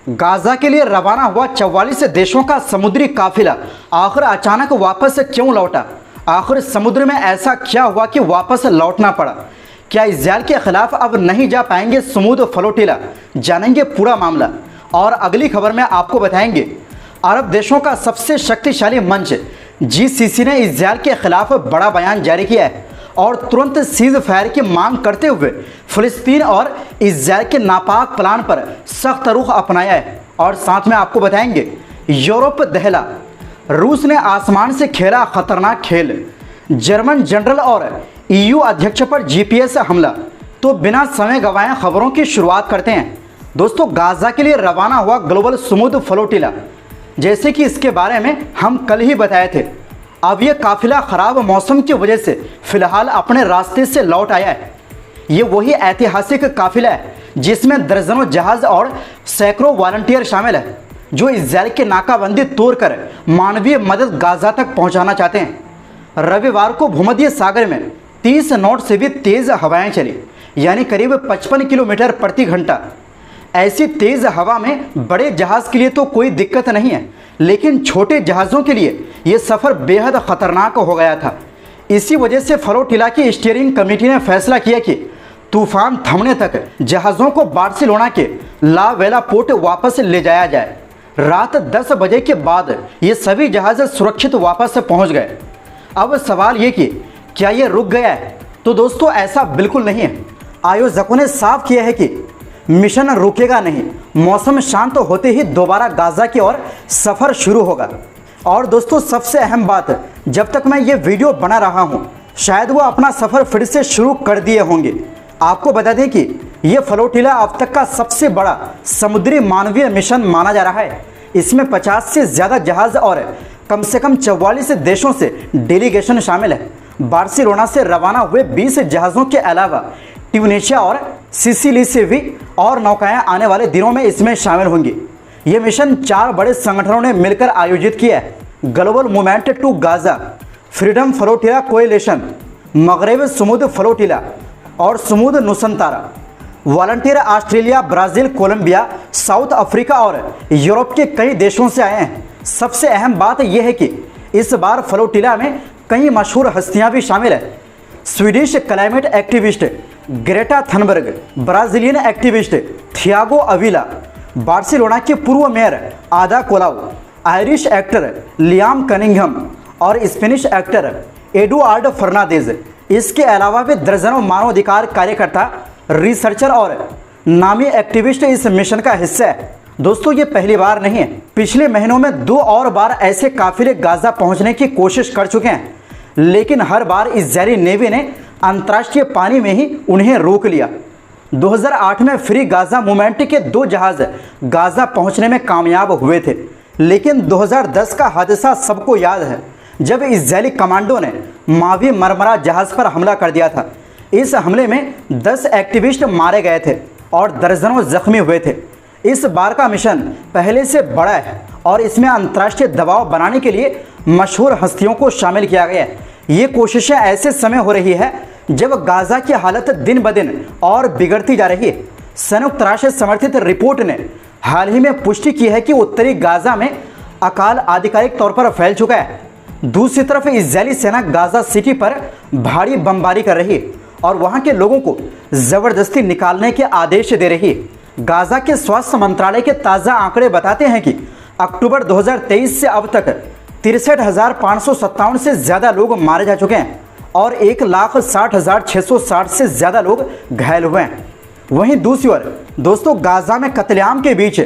Gaza के लिए रवाना हुआ 44 देशों का समुद्री काफिला आखिर अचानक वापस क्यों लौटा? आखिर समुद्र में ऐसा क्या हुआ कि वापस लौटना पड़ा? क्या इजरायल के खिलाफ अब नहीं जा पाएंगे समूद फ्लोटिला? जानेंगे पूरा मामला। और अगली खबर में आपको बताएंगे अरब देशों का सबसे शक्तिशाली मंच GCC ने इजरायल के खिलाफ बड़ा बयान जारी किया है और तुरंत सीज फायर की मांग करते हुए फिलिस्तीन और इजरायल के नापाक प्लान पर सख्त रुख अपनाया है। और साथ में आपको बताएंगे यूरोप दहला, रूस ने आसमान से खेला खतरनाक खेल, जर्मन जनरल और EU अध्यक्ष पर GPS हमला। तो बिना समय गंवाए खबरों की शुरुआत करते हैं। दोस्तों, गाजा के लिए रवाना हुआ ग्लोबल समूद फ्लोटिला, जैसे कि इसके बारे में हम कल ही बताए थे, अब यह काफिला खराब मौसम की वजह से फिलहाल अपने रास्ते से लौट आया है। ये वही ऐतिहासिक काफिला है जिसमें दर्जनों जहाज और सैकड़ों वॉलंटियर शामिल है जो इजरायल की नाकाबंदी तोड़कर मानवीय मदद गाजा तक पहुंचाना चाहते हैं। रविवार को भूमध्य सागर में 30 नॉट से भी तेज हवाएं चली, यानी करीब 55 किलोमीटर प्रति घंटा। ऐसी तेज हवा में बड़े जहाज के लिए तो कोई दिक्कत नहीं है, लेकिन छोटे जहाज़ों के लिए ये सफ़र बेहद ख़तरनाक हो गया था। इसी वजह से फ्लोटिला की स्टीयरिंग कमेटी ने फैसला किया कि तूफान थमने तक जहाज़ों को बार्सिलोना के ला वेला पोर्ट वापस ले जाया जाए। रात 10 बजे के बाद ये सभी जहाज़ सुरक्षित वापस पहुंच गए। अब सवाल ये कि क्या ये रुक गया है? तो दोस्तों, ऐसा बिल्कुल नहीं है। आयोजकों ने साफ किया है कि मिशन रुकेगा नहीं, मौसम शांत होते ही दोबारा गाजा की ओर सफ़र शुरू होगा। और दोस्तों, सबसे अहम बात, जब तक मैं ये वीडियो बना रहा हूँ शायद वो अपना सफ़र फिर से शुरू कर दिए होंगे। आपको बता दें कि ये फ्लोटिला अब तक का सबसे बड़ा समुद्री मानवीय मिशन माना जा रहा है। इसमें 50 से ज़्यादा जहाज़ और कम से कम 44 देशों से डेलीगेशन शामिल है। बार्सिलोना से रवाना हुए 20 जहाज़ों के अलावा ट्यूनीशिया और सिसिली से भी और नौकाएं आने वाले दिनों में इसमें शामिल होंगी। ये मिशन 4 बड़े संगठनों ने मिलकर आयोजित किया है: global movement to Gaza, freedom flotilla coalition, Maghreb Sumud flotilla और Sumud Nusantara. Volunteer Australia, Brazil, Colombia, South Africa और यूरोप के कई देशों से आए हैं। सबसे अहम बात यह है कि इस बार फ्लोटिला में कई मशहूर हस्तियां भी शामिल हैं। Swedish climate activist Greta Thunberg, Brazilian activist Thiago Avila, Barcelona के पूर्व mayor Ada Colau, Irish actor Liam Cunningham और स्पेनिश एक्टर एडुआर्ड फर्नांडेज। इसके अलावा भी दर्जनों मानवाधिकार कार्यकर्ता, रिसर्चर और नामी एक्टिविस्ट इस मिशन का हिस्सा है। दोस्तों, ये पहली बार नहीं है। पिछले महीनों में 2 और बार ऐसे काफिले गाजा पहुंचने की कोशिश कर चुके हैं, लेकिन हर बार इजरायली नेवी ने अंतर्राष्ट्रीय पानी में ही उन्हें रोक लिया। 2008 में फ्री गाजा मूवमेंट के 2 जहाज गाजा पहुंचने में कामयाब हुए थे, लेकिन 2010 का हादसा सबको याद है, जब इजरायली कमांडो ने मावी मरमरा जहाज पर हमला कर दिया था। इस हमले में 10 एक्टिविस्ट मारे गए थे और दर्जनों जख्मी हुए थे। इस बार का मिशन पहले से बड़ा है और इसमें अंतर्राष्ट्रीय दबाव बनाने के लिए मशहूर हस्तियों को शामिल किया गया है। ये कोशिशें ऐसे समय हो रही है जब गाजा की हालत दिन ब दिन और बिगड़ती जा रही है। संयुक्त राष्ट्र समर्थित रिपोर्ट ने हाल ही में पुष्टि की है कि उत्तरी गाजा में अकाल आधिकारिक तौर पर फैल चुका है। दूसरी तरफ इजरायली सेना गाजा सिटी पर भारी बमबारी कर रही है और वहां के लोगों को जबरदस्ती निकालने के आदेश दे रही है। गाजा के स्वास्थ्य मंत्रालय के ताज़ा आंकड़े बताते हैं कि अक्टूबर 2023 से अब तक 63,557 से ज़्यादा लोग मारे जा चुके हैं और 1,60,660 से ज़्यादा लोग घायल हुए हैं। वहीं दूसरी ओर दोस्तों, गाजा में कत्लेआम के बीच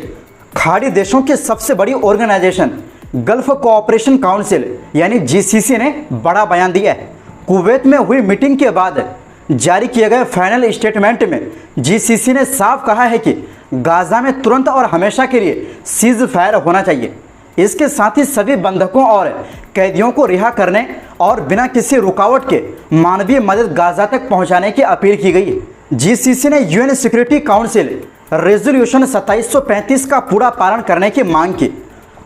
खाड़ी देशों की सबसे बड़ी ऑर्गेनाइजेशन गल्फ कोऑपरेशन काउंसिल यानी GCC ने बड़ा बयान दिया है। कुवैत में हुई मीटिंग के बाद जारी किए गए फाइनल स्टेटमेंट में GCC ने साफ कहा है कि गाजा में तुरंत और हमेशा के लिए सीज फायर होना चाहिए। इसके साथ ही सभी बंधकों और कैदियों को रिहा करने और बिना किसी रुकावट के मानवीय मदद गाजा तक पहुंचाने की अपील की गई। GCC ने UN सिक्योरिटी काउंसिल रेजोल्यूशन 2735 का पूरा पालन करने की मांग की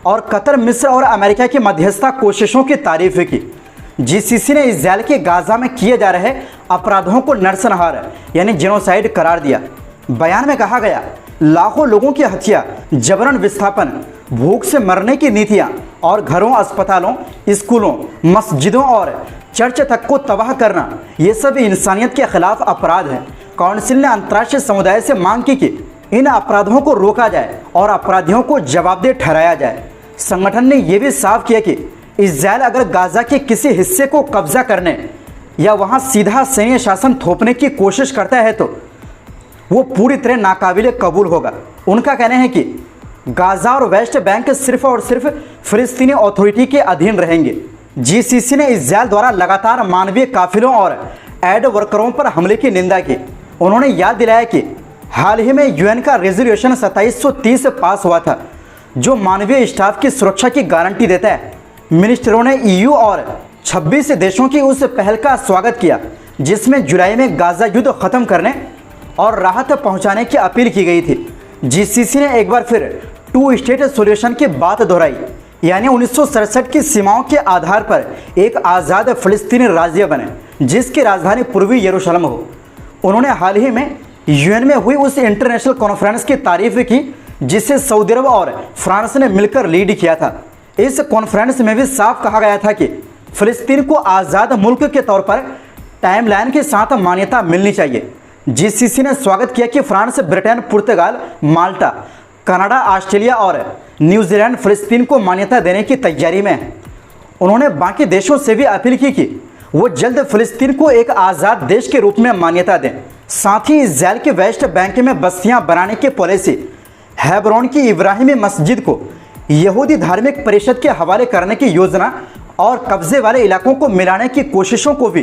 और कतर, मिस्र और अमेरिका की मध्यस्थता कोशिशों की तारीफ की। GCC ने इजरायल के गाजा में किए जा रहे अपराधों को नरसंहार यानी जेनोसाइड करार दिया। बयान में कहा गया लाखों लोगों की हत्या, जबरन विस्थापन, भूख से मरने की नीतियां और घरों, अस्पतालों, स्कूलों, मस्जिदों और चर्च तक को तबाह करना, ये सब इंसानियत के खिलाफ अपराध है। काउंसिल ने अंतर्राष्ट्रीय समुदाय से मांग की कि इन अपराधों को रोका जाए और अपराधियों को जवाबदेह ठहराया जाए। संगठन ने यह भी साफ किया कि इजराइल अगर गाजा के किसी हिस्से को कब्जा करने या वहां सीधा सैन्य शासन थोपने की कोशिश करता है तो वो पूरी तरह नाकाबिले कबूल होगा। उनका कहना है कि गाजा और वेस्ट बैंक सिर्फ और सिर्फ फिलिस्तीनी अथॉरिटी के अधीन रहेंगे। जीसीसी ने इजराइल द्वारा लगातार मानवीय काफिलों और एड वर्करों पर हमले की निंदा की। उन्होंने याद दिलाया कि हाल ही में यूएन का रेजोल्यूशन 2730 पास हुआ था जो मानवीय स्टाफ की सुरक्षा की गारंटी देता है। मिनिस्टरों ने ईयू और 26 देशों की उस पहल का स्वागत किया जिसमें जुलाई में गाजा युद्ध खत्म करने और राहत पहुंचाने की अपील की गई थी। जीसीसी ने एक बार फिर 2 स्टेट सॉल्यूशन की बात दोहराई, यानी 1967 की सीमाओं के आधार पर एक आज़ाद फिलिस्तीनी राज्य बने जिसकी राजधानी पूर्वी यरूशलेम हो। उन्होंने हाल ही में यूएन में हुई उस इंटरनेशनल कॉन्फ्रेंस की तारीफ की जिसे सऊदी अरब और फ्रांस ने मिलकर लीड किया था। इस कॉन्फ्रेंस में भी साफ कहा गया था कि फिलिस्तीन को आज़ाद मुल्क के तौर पर टाइमलाइन के साथ मान्यता मिलनी चाहिए। जीसीसी ने स्वागत किया कि फ्रांस, ब्रिटेन, पुर्तगाल, माल्टा, कनाडा, ऑस्ट्रेलिया और न्यूजीलैंड फिलिस्तीन को मान्यता देने की तैयारी में है। उन्होंने बाकी देशों से भी अपील की कि वो जल्द फिलिस्तीन को एक आज़ाद देश के रूप में मान्यता दें। साथ ही इजराइल के वेस्ट बैंक में बस्तियां बनाने की पॉलिसी, हेब्रोन की इब्राहिमी मस्जिद को यहूदी धार्मिक परिषद के हवाले करने की योजना और कब्जे वाले इलाकों को मिलाने की कोशिशों को भी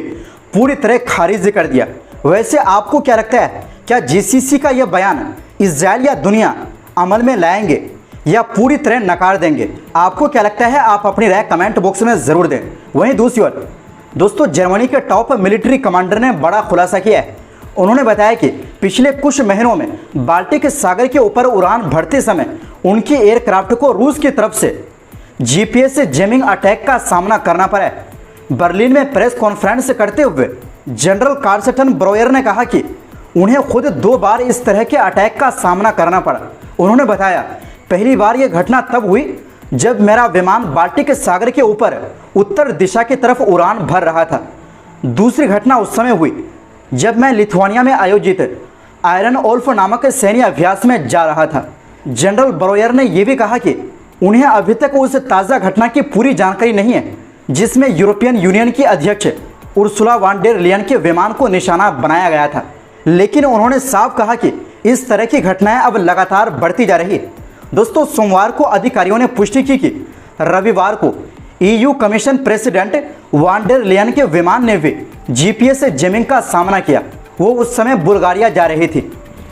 पूरी तरह खारिज कर दिया। वैसे आपको क्या लगता है, क्या जीसीसी का यह बयान इजराइल या दुनिया अमल में लाएंगे या पूरी तरह नकार देंगे? आपको क्या लगता है, आप अपनी राय कमेंट बॉक्स में ज़रूर दें। वहीं दूसरी ओर दोस्तों, जर्मनी के टॉप मिलिट्री कमांडर ने बड़ा खुलासा किया है। उन्होंने बताया कि पिछले कुछ महीनों में बाल्टिक सागर के ऊपर उड़ान भरते समय उनकी एयरक्राफ्ट को रूस की तरफ से जीपीएस जैमिंग अटैक का सामना करना पड़ा है। बर्लिन में प्रेस कॉन्फ्रेंस करते हुए जनरल कार्स्टन ब्रोयर ने कहा कि उन्हें खुद 2 बार इस तरह के अटैक का सामना करना पड़ा। उन्होंने बताया, पहली बार यह घटना तब हुई जब मेरा विमान बाल्टिक सागर के ऊपर उत्तर दिशा की तरफ उड़ान भर रहा था। दूसरी घटना उस समय हुई जब मैं लिथुआनिया में आयोजित आयरन ओल्फ नामक सैन्य अभ्यास में जा रहा था। जनरल ब्रोयर ने यह भी कहा कि उन्हें अभी तक उस ताज़ा घटना की पूरी जानकारी नहीं है जिसमें यूरोपियन यूनियन की अध्यक्ष उर्सुला वान डेर लेयन के विमान को निशाना बनाया गया था, लेकिन उन्होंने साफ कहा कि इस तरह की घटनाएं अब लगातार बढ़ती जा रही है। दोस्तों, सोमवार को अधिकारियों ने पुष्टि की कि रविवार को EU commission president van der Leyen के विमान ने भी जीपीएस जैमिंग का सामना किया। वो उस समय बुल्गारिया जा रही थी।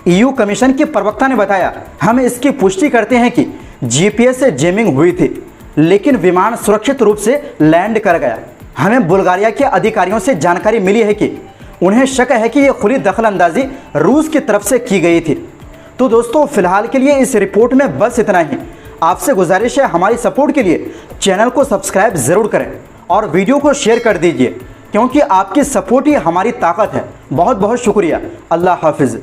ईयू कमीशन के प्रवक्ता ने बताया, हम इसकी पुष्टि करते हैं कि जीपीएस जैमिंग हुई थी लेकिन विमान सुरक्षित रूप से लैंड कर गया। हमें बुल्गारिया के अधिकारियों से जानकारी मिली है कि उन्हें शक है कि यह खुली दखलंदाजी रूस की तरफ से की गई थी। तो दोस्तों, फिलहाल के लिए इस रिपोर्ट में बस इतना ही। आपसे गुजारिश है, हमारी सपोर्ट के लिए चैनल को सब्सक्राइब ज़रूर करें और वीडियो को शेयर कर दीजिए क्योंकि आपकी सपोर्ट ही हमारी ताकत है। बहुत बहुत शुक्रिया। अल्लाह हाफिज़।